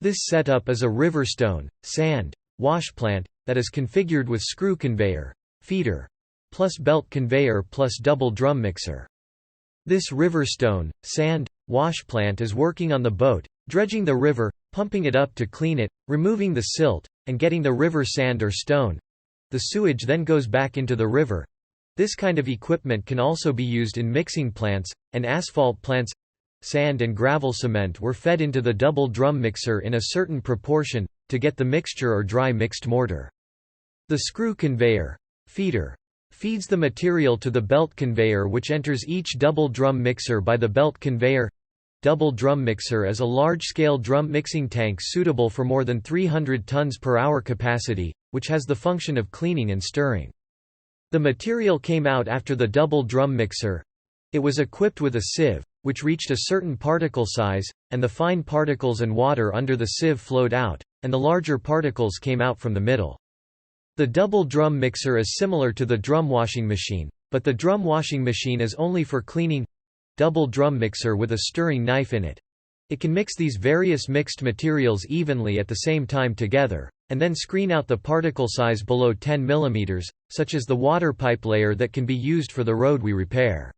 This setup is a river stone/sand wash plant that is configured with screw conveyor, feeder, plus belt conveyor plus double drum mixer. This river stone/sand wash plant is working on the boat, dredging the river, pumping it up to clean it, removing the silt, and getting the river sand or stone. The sewage then goes back into the river. This kind of equipment can also be used in mixing plants and asphalt plants. Sand and gravel cement were fed into the double drum mixer in a certain proportion, to get the mixture or dry mixed mortar. The screw conveyor, feeder, feeds the material to the belt conveyor, which enters each double drum mixer by the belt conveyor. Double drum mixer is a large-scale drum mixing tank suitable for more than 300 tons per hour capacity, which has the function of cleaning and stirring. The material came out after the double drum mixer. It was equipped with a sieve, which reached a certain particle size, and the fine particles and water under the sieve flowed out, and the larger particles came out from the middle. The double drum mixer is similar to the drum washing machine, but the drum washing machine is only for cleaning. Double drum mixer with a stirring knife in it. It can mix these various mixed materials evenly at the same time together, and then screen out the particle size below 10 mm, such as the water pipe layer that can be used for the road we repair.